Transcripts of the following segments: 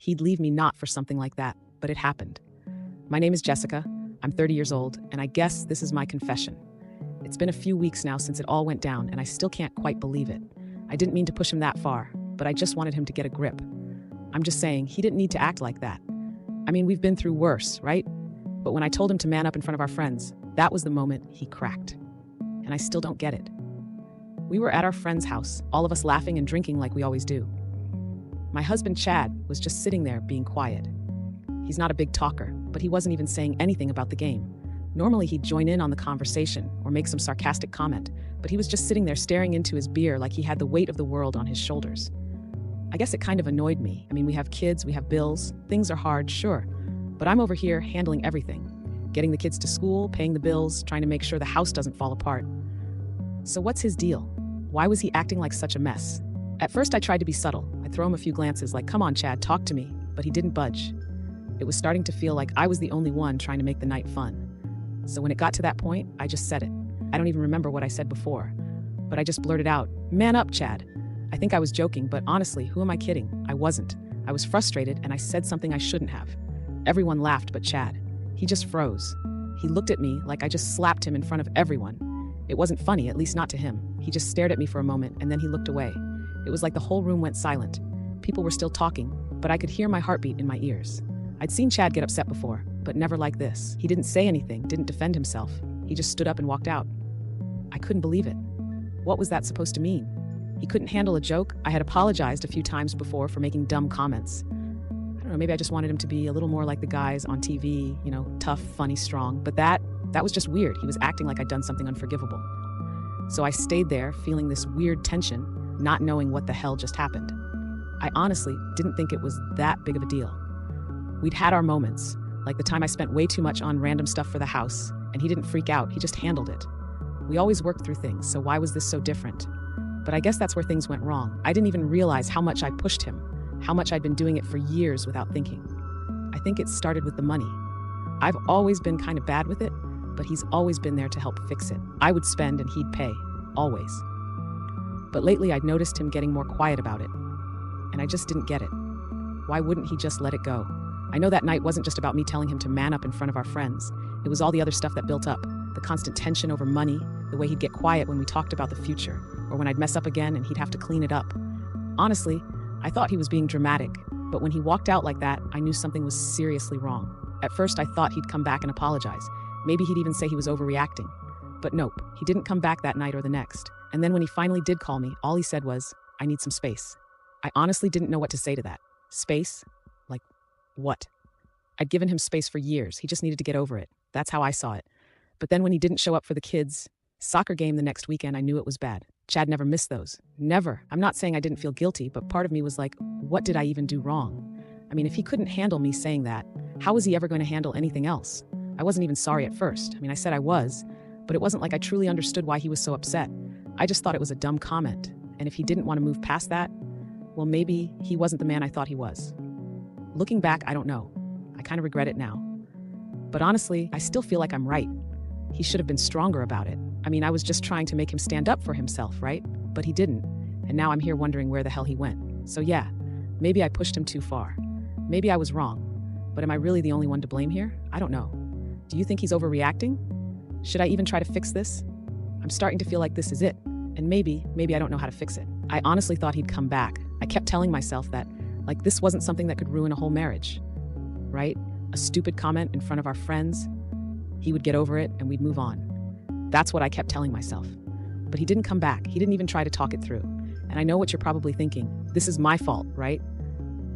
He'd leave me not for something like that, but it happened. My name is Jessica. I'm 30 years old, and I guess this is my confession. It's been a few weeks now since it all went down, and I still can't quite believe it. I didn't mean to push him that far, but I just wanted him to get a grip. I'm just saying, he didn't need to act like that. I mean, we've been through worse, right? But when I told him to man up in front of our friends, that was the moment he cracked. And I still don't get it. We were at our friend's house, all of us laughing and drinking like we always do. My husband, Chad, was just sitting there being quiet. He's not a big talker, but he wasn't even saying anything about the game. Normally he'd join in on the conversation or make some sarcastic comment, but he was just sitting there staring into his beer like he had the weight of the world on his shoulders. I guess it kind of annoyed me. I mean, we have kids, we have bills, things are hard, sure. But I'm over here handling everything. Getting the kids to school, paying the bills, trying to make sure the house doesn't fall apart. So what's his deal? Why was he acting like such a mess? At first I tried to be subtle. I'd throw him a few glances like, come on, Chad, talk to me. But he didn't budge. It was starting to feel like I was the only one trying to make the night fun. So when it got to that point, I just said it. I don't even remember what I said before. But I just blurted out, man up, Chad. I think I was joking, but honestly, who am I kidding? I wasn't. I was frustrated and I said something I shouldn't have. Everyone laughed but Chad. He just froze. He looked at me like I just slapped him in front of everyone. It wasn't funny, at least not to him. He just stared at me for a moment and then he looked away. It was like the whole room went silent. People were still talking, but I could hear my heartbeat in my ears. I'd seen Chad get upset before, but never like this. He didn't say anything, didn't defend himself. He just stood up and walked out. I couldn't believe it. What was that supposed to mean? He couldn't handle a joke. I had apologized a few times before for making dumb comments. I don't know, maybe I just wanted him to be a little more like the guys on TV, tough, funny, strong. But that was just weird. He was acting like I'd done something unforgivable. So I stayed there, feeling this weird tension, not knowing what the hell just happened. I honestly didn't think it was that big of a deal. We'd had our moments, like the time I spent way too much on random stuff for the house, and he didn't freak out, he just handled it. We always worked through things, so why was this so different? But I guess that's where things went wrong. I didn't even realize how much I pushed him, how much I'd been doing it for years without thinking. I think it started with the money. I've always been kind of bad with it, but he's always been there to help fix it. I would spend and he'd pay, always. But lately I'd noticed him getting more quiet about it, and I just didn't get it. Why wouldn't he just let it go? I know that night wasn't just about me telling him to man up in front of our friends. It was all the other stuff that built up, the constant tension over money, the way he'd get quiet when we talked about the future, or when I'd mess up again and he'd have to clean it up. Honestly, I thought he was being dramatic, but when he walked out like that, I knew something was seriously wrong. At first I thought he'd come back and apologize. Maybe he'd even say he was overreacting. But nope, he didn't come back that night or the next. And then when he finally did call me, all he said was, I need some space. I honestly didn't know what to say to that. Space? Like, what? I'd given him space for years. He just needed to get over it. That's how I saw it. But then when he didn't show up for the kids' soccer game the next weekend, I knew it was bad. Chad never missed those. Never. I'm not saying I didn't feel guilty, but part of me was like, what did I even do wrong? I mean, if he couldn't handle me saying that, how was he ever going to handle anything else? I wasn't even sorry at first. I mean, I said I was, but it wasn't like I truly understood why he was so upset. I just thought it was a dumb comment. And if he didn't want to move past that, well, maybe he wasn't the man I thought he was. Looking back, I don't know. I kind of regret it now. But honestly, I still feel like I'm right. He should have been stronger about it. I mean, I was just trying to make him stand up for himself, right? But he didn't. And now I'm here wondering where the hell he went. So yeah, maybe I pushed him too far. Maybe I was wrong. But am I really the only one to blame here? I don't know. Do you think he's overreacting? Should I even try to fix this? I'm starting to feel like this is it. And maybe I don't know how to fix it. I honestly thought he'd come back. I kept telling myself that, like, this wasn't something that could ruin a whole marriage, right? A stupid comment in front of our friends. He would get over it and we'd move on. That's what I kept telling myself. But he didn't come back. He didn't even try to talk it through. And I know what you're probably thinking. This is my fault, right?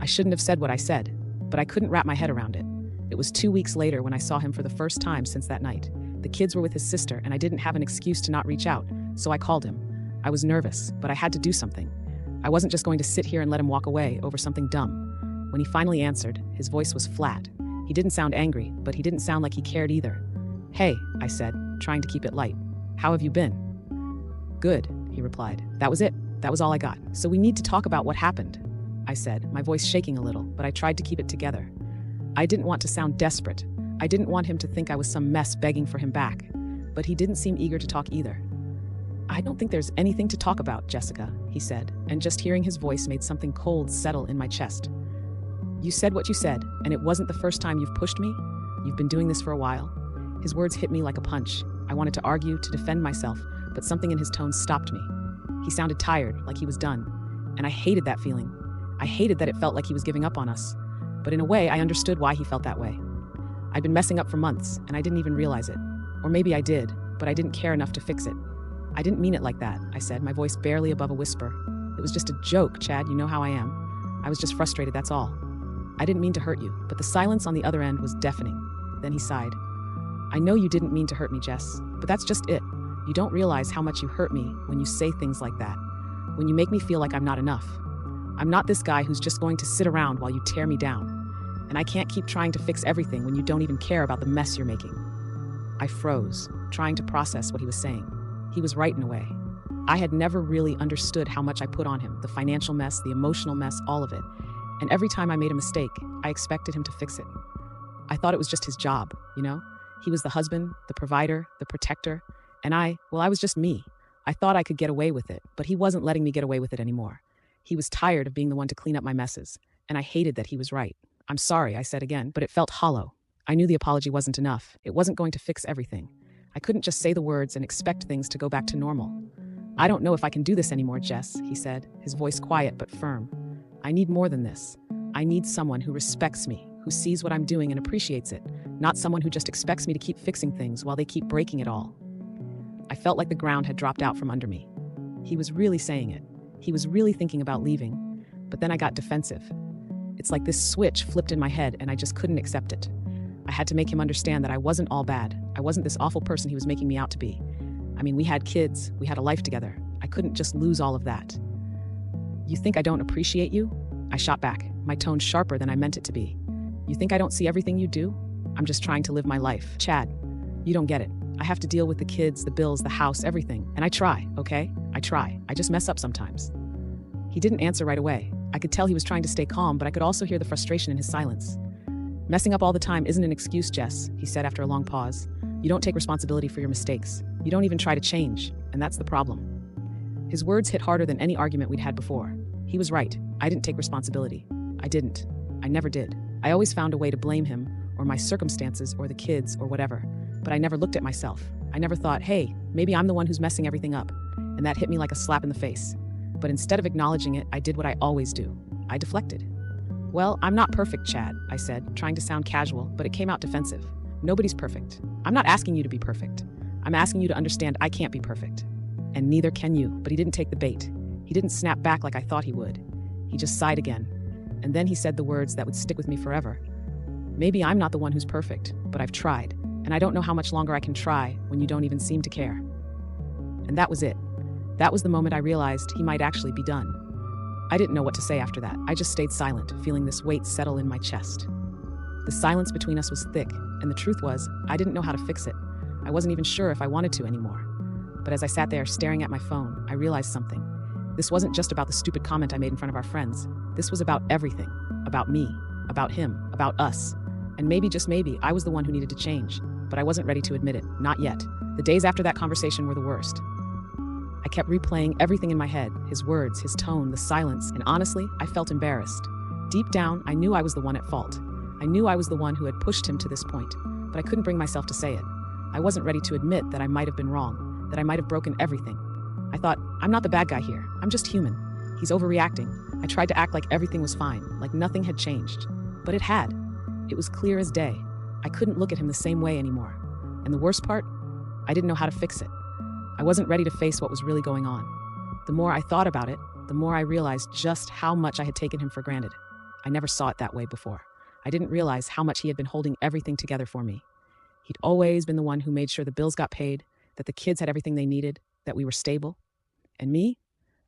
I shouldn't have said what I said, but I couldn't wrap my head around it. It was 2 weeks later when I saw him for the first time since that night. The kids were with his sister and I didn't have an excuse to not reach out, so I called him. I was nervous, but I had to do something. I wasn't just going to sit here and let him walk away over something dumb. When he finally answered, his voice was flat. He didn't sound angry, but he didn't sound like he cared either. Hey, I said, trying to keep it light. How have you been? Good, he replied. That was it. That was all I got. So we need to talk about what happened, I said, my voice shaking a little, but I tried to keep it together. I didn't want to sound desperate. I didn't want him to think I was some mess begging for him back, but he didn't seem eager to talk either. I don't think there's anything to talk about, Jessica, he said, and just hearing his voice made something cold settle in my chest. You said what you said, and it wasn't the first time you've pushed me. You've been doing this for a while. His words hit me like a punch. I wanted to argue, to defend myself, but something in his tone stopped me. He sounded tired, like he was done. And I hated that feeling. I hated that it felt like he was giving up on us. But in a way, I understood why he felt that way. I'd been messing up for months, and I didn't even realize it. Or maybe I did, but I didn't care enough to fix it. I didn't mean it like that, I said, my voice barely above a whisper. It was just a joke, Chad, you know how I am. I was just frustrated, that's all. I didn't mean to hurt you, but the silence on the other end was deafening. Then he sighed. I know you didn't mean to hurt me, Jess, but that's just it. You don't realize how much you hurt me when you say things like that. When you make me feel like I'm not enough. I'm not this guy who's just going to sit around while you tear me down. And I can't keep trying to fix everything when you don't even care about the mess you're making. I froze, trying to process what he was saying. He was right in a way. I had never really understood how much I put on him, the financial mess, the emotional mess, all of it. And every time I made a mistake, I expected him to fix it. I thought it was just his job, you know? He was the husband, the provider, the protector, and I was just me. I thought I could get away with it, but he wasn't letting me get away with it anymore. He was tired of being the one to clean up my messes, and I hated that he was right. I'm sorry, I said again, but it felt hollow. I knew the apology wasn't enough. It wasn't going to fix everything. I couldn't just say the words and expect things to go back to normal. I don't know if I can do this anymore, Jess, he said, his voice quiet but firm. I need more than this. I need someone who respects me, who sees what I'm doing and appreciates it, not someone who just expects me to keep fixing things while they keep breaking it all. I felt like the ground had dropped out from under me. He was really saying it. He was really thinking about leaving, but then I got defensive. It's like this switch flipped in my head and I just couldn't accept it. I had to make him understand that I wasn't all bad. I wasn't this awful person he was making me out to be. I mean, we had kids, we had a life together. I couldn't just lose all of that. You think I don't appreciate you? I shot back, my tone sharper than I meant it to be. You think I don't see everything you do? I'm just trying to live my life. Chad, you don't get it. I have to deal with the kids, the bills, the house, everything. And I try, okay? I try. I just mess up sometimes. He didn't answer right away. I could tell he was trying to stay calm, but I could also hear the frustration in his silence. Messing up all the time isn't an excuse, Jess, he said after a long pause. You don't take responsibility for your mistakes. You don't even try to change, and that's the problem. His words hit harder than any argument we'd had before. He was right. I didn't take responsibility. I didn't. I never did. I always found a way to blame him, or my circumstances, or the kids, or whatever. But I never looked at myself. I never thought, hey, maybe I'm the one who's messing everything up. And that hit me like a slap in the face. But instead of acknowledging it, I did what I always do. I deflected. Well, I'm not perfect, Chad, I said, trying to sound casual, but it came out defensive. Nobody's perfect. I'm not asking you to be perfect. I'm asking you to understand I can't be perfect. And neither can you, but he didn't take the bait. He didn't snap back like I thought he would. He just sighed again. And then he said the words that would stick with me forever. Maybe I'm not the one who's perfect, but I've tried. And I don't know how much longer I can try when you don't even seem to care. And that was it. That was the moment I realized he might actually be done. I didn't know what to say after that. I just stayed silent, feeling this weight settle in my chest. The silence between us was thick, and the truth was, I didn't know how to fix it. I wasn't even sure if I wanted to anymore. But as I sat there staring at my phone, I realized something. This wasn't just about the stupid comment I made in front of our friends. This was about everything. About me, about him, about us. And maybe, just maybe, I was the one who needed to change. But I wasn't ready to admit it. Not yet. The days after that conversation were the worst. I kept replaying everything in my head, his words, his tone, the silence, and honestly, I felt embarrassed. Deep down, I knew I was the one at fault. I knew I was the one who had pushed him to this point, but I couldn't bring myself to say it. I wasn't ready to admit that I might have been wrong, that I might have broken everything. I thought, I'm not the bad guy here. I'm just human. He's overreacting. I tried to act like everything was fine, like nothing had changed. But it had. It was clear as day. I couldn't look at him the same way anymore. And the worst part? I didn't know how to fix it. I wasn't ready to face what was really going on. The more I thought about it, the more I realized just how much I had taken him for granted. I never saw it that way before. I didn't realize how much he had been holding everything together for me. He'd always been the one who made sure the bills got paid, that the kids had everything they needed, that we were stable. And me?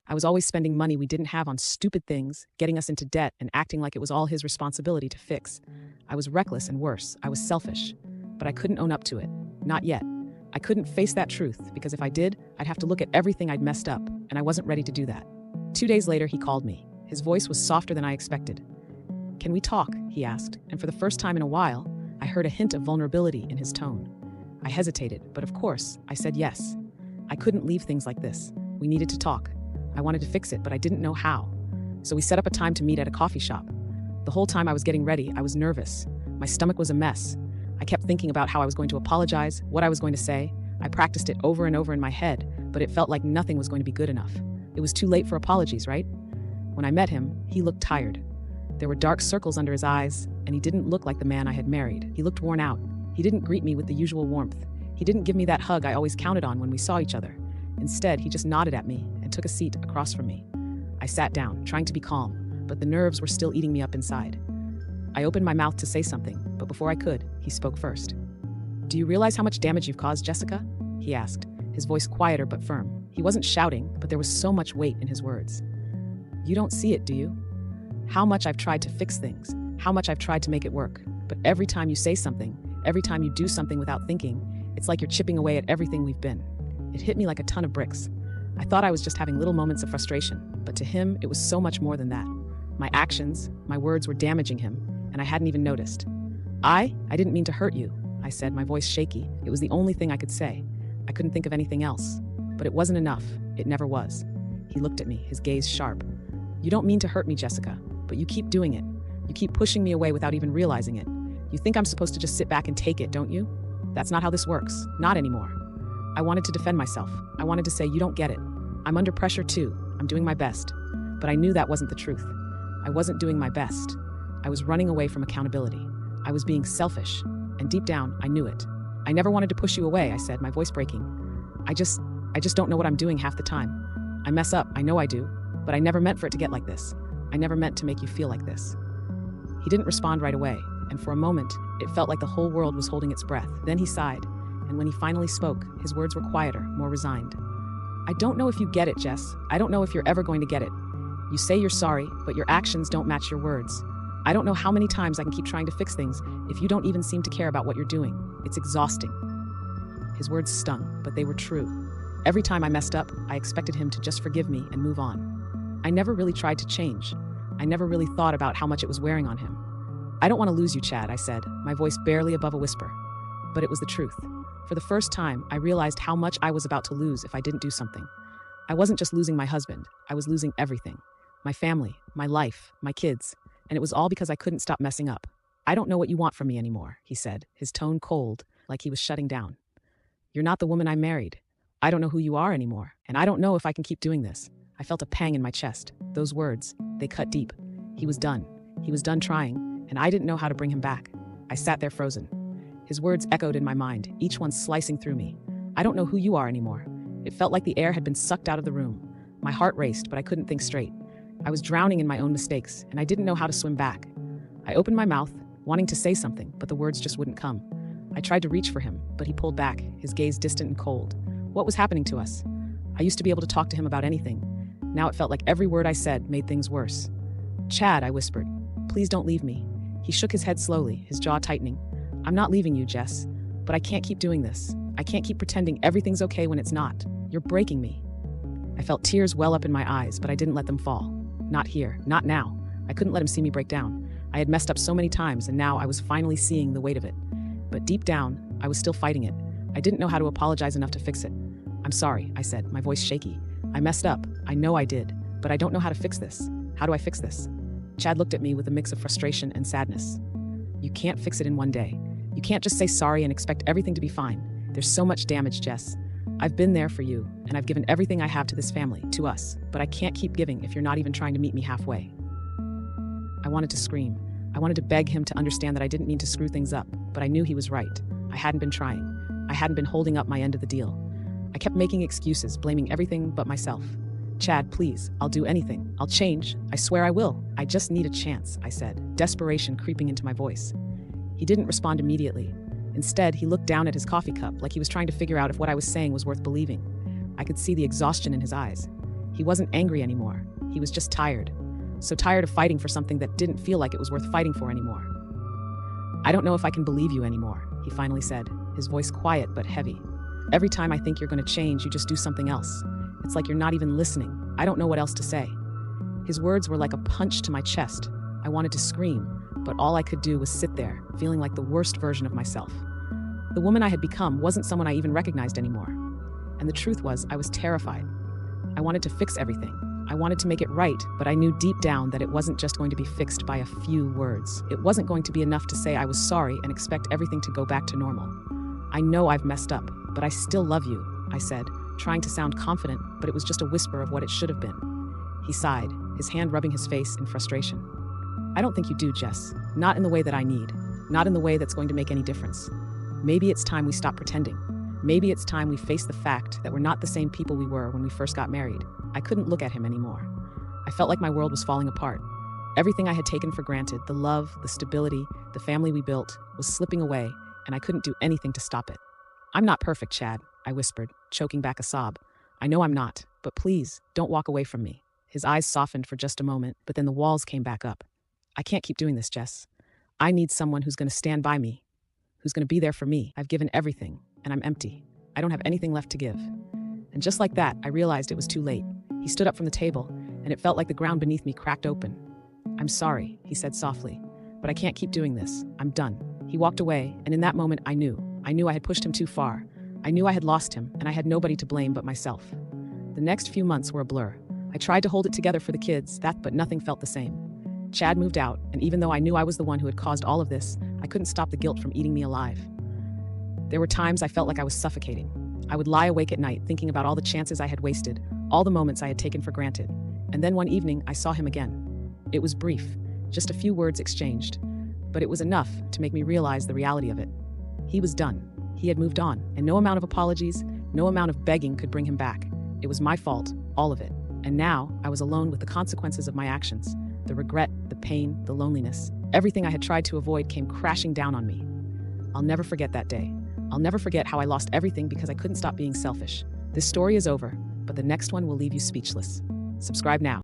I was always spending money we didn't have on stupid things, getting us into debt and acting like it was all his responsibility to fix. I was reckless and worse. I was selfish. But I couldn't own up to it. Not yet. I couldn't face that truth because if I did, I'd have to look at everything I'd messed up, and I wasn't ready to do that. 2 days later, he called me. His voice was softer than I expected. Can we talk? He asked, and for the first time in a while, I heard a hint of vulnerability in his tone. I hesitated, but of course, I said yes. I couldn't leave things like this. We needed to talk. I wanted to fix it, but I didn't know how. So we set up a time to meet at a coffee shop. The whole time I was getting ready, I was nervous. My stomach was a mess. I kept thinking about how I was going to apologize, what I was going to say. I practiced it over and over in my head, but it felt like nothing was going to be good enough. It was too late for apologies, right? When I met him, he looked tired. There were dark circles under his eyes, and he didn't look like the man I had married. He looked worn out. He didn't greet me with the usual warmth. He didn't give me that hug I always counted on when we saw each other. Instead, he just nodded at me and took a seat across from me. I sat down, trying to be calm, but the nerves were still eating me up inside. I opened my mouth to say something, but before I could, he spoke first. "Do you realize how much damage you've caused, Jessica?" he asked, his voice quieter but firm. He wasn't shouting, but there was so much weight in his words. "You don't see it, do you? How much I've tried to fix things, how much I've tried to make it work. But every time you say something, every time you do something without thinking, it's like you're chipping away at everything we've been." It hit me like a ton of bricks. I thought I was just having little moments of frustration, but to him, it was so much more than that. My actions, my words were damaging him, and I hadn't even noticed. I didn't mean to hurt you," I said, my voice shaky. It was the only thing I could say. I couldn't think of anything else. But it wasn't enough. It never was. He looked at me, his gaze sharp. "You don't mean to hurt me, Jessica, but you keep doing it. You keep pushing me away without even realizing it. You think I'm supposed to just sit back and take it, don't you? That's not how this works. Not anymore." I wanted to defend myself. I wanted to say, "You don't get it. I'm under pressure too. I'm doing my best." But I knew that wasn't the truth. I wasn't doing my best. I was running away from accountability. I was being selfish. And deep down, I knew it. "I never wanted to push you away," I said, my voice breaking. I just don't know what I'm doing half the time. I mess up, I know I do. But I never meant for it to get like this. I never meant to make you feel like this." He didn't respond right away, and for a moment, it felt like the whole world was holding its breath. Then he sighed, and when he finally spoke, his words were quieter, more resigned. "I don't know if you get it, Jess. I don't know if you're ever going to get it. You say you're sorry, but your actions don't match your words. I don't know how many times I can keep trying to fix things if you don't even seem to care about what you're doing. It's exhausting." His words stung, but they were true. Every time I messed up, I expected him to just forgive me and move on. I never really tried to change. I never really thought about how much it was wearing on him. "I don't want to lose you, Chad," I said, my voice barely above a whisper. But it was the truth. For the first time, I realized how much I was about to lose if I didn't do something. I wasn't just losing my husband. I was losing everything. My family, my life, my kids. And it was all because I couldn't stop messing up. "I don't know what you want from me anymore," he said, his tone cold, like he was shutting down. "You're not the woman I married. I don't know who you are anymore, and I don't know if I can keep doing this." I felt a pang in my chest. Those words, they cut deep. He was done. He was done trying, and I didn't know how to bring him back. I sat there frozen. His words echoed in my mind, each one slicing through me. "I don't know who you are anymore." It felt like the air had been sucked out of the room. My heart raced, but I couldn't think straight. I was drowning in my own mistakes, and I didn't know how to swim back. I opened my mouth, wanting to say something, but the words just wouldn't come. I tried to reach for him, but he pulled back, his gaze distant and cold. What was happening to us? I used to be able to talk to him about anything. Now it felt like every word I said made things worse. "Chad," I whispered, "please don't leave me." He shook his head slowly, his jaw tightening. "I'm not leaving you, Jess, but I can't keep doing this. I can't keep pretending everything's okay when it's not. You're breaking me." I felt tears well up in my eyes, but I didn't let them fall. Not here, not now. I couldn't let him see me break down. I had messed up so many times, and now I was finally seeing the weight of it. But deep down, I was still fighting it. I didn't know how to apologize enough to fix it. "I'm sorry," I said, my voice shaky. "I messed up. I know I did. But I don't know how to fix this. How do I fix this?" Chad looked at me with a mix of frustration and sadness. "You can't fix it in one day. You can't just say sorry and expect everything to be fine. There's so much damage, Jess. I've been there for you, and I've given everything I have to this family, to us, but I can't keep giving if you're not even trying to meet me halfway." I wanted to scream. I wanted to beg him to understand that I didn't mean to screw things up, but I knew he was right. I hadn't been trying. I hadn't been holding up my end of the deal. I kept making excuses, blaming everything but myself. "Chad, please, I'll do anything. I'll change. I swear I will. I just need a chance," I said, desperation creeping into my voice. He didn't respond immediately. Instead, he looked down at his coffee cup like he was trying to figure out if what I was saying was worth believing. I could see the exhaustion in his eyes. He wasn't angry anymore. He was just tired. So tired of fighting for something that didn't feel like it was worth fighting for anymore. "I don't know if I can believe you anymore," he finally said, his voice quiet but heavy. "Every time I think you're going to change, you just do something else. It's like you're not even listening. I don't know what else to say." His words were like a punch to my chest. I wanted to scream, but all I could do was sit there, feeling like the worst version of myself. The woman I had become wasn't someone I even recognized anymore. And the truth was, I was terrified. I wanted to fix everything. I wanted to make it right, but I knew deep down that it wasn't just going to be fixed by a few words. It wasn't going to be enough to say I was sorry and expect everything to go back to normal. I know I've messed up, but I still love you, I said, trying to sound confident, but it was just a whisper of what it should have been. He sighed, his hand rubbing his face in frustration. I don't think you do, Jess. Not in the way that I need. Not in the way that's going to make any difference. Maybe it's time we stop pretending. Maybe it's time we face the fact that we're not the same people we were when we first got married. I couldn't look at him anymore. I felt like my world was falling apart. Everything I had taken for granted, the love, the stability, the family we built, was slipping away, and I couldn't do anything to stop it. I'm not perfect, Chad, I whispered, choking back a sob. I know I'm not, but please, don't walk away from me. His eyes softened for just a moment, but then the walls came back up. I can't keep doing this, Jess. I need someone who's going to stand by me, who's going to be there for me. I've given everything, and I'm empty. I don't have anything left to give. And just like that, I realized it was too late. He stood up from the table, and it felt like the ground beneath me cracked open. I'm sorry, he said softly, but I can't keep doing this. I'm done. He walked away, and in that moment, I knew I had pushed him too far. I knew I had lost him, and I had nobody to blame but myself. The next few months were a blur. I tried to hold it together for the kids, but nothing felt the same. Chad moved out, and even though I knew I was the one who had caused all of this, I couldn't stop the guilt from eating me alive. There were times I felt like I was suffocating. I would lie awake at night thinking about all the chances I had wasted, all the moments I had taken for granted. And then one evening, I saw him again. It was brief, just a few words exchanged, but it was enough to make me realize the reality of it. He was done. He had moved on, and no amount of apologies, no amount of begging could bring him back. It was my fault, all of it. And now, I was alone with the consequences of my actions. The regret, the pain, the loneliness. Everything I had tried to avoid came crashing down on me. I'll never forget that day. I'll never forget how I lost everything because I couldn't stop being selfish. This story is over, but the next one will leave you speechless. Subscribe now.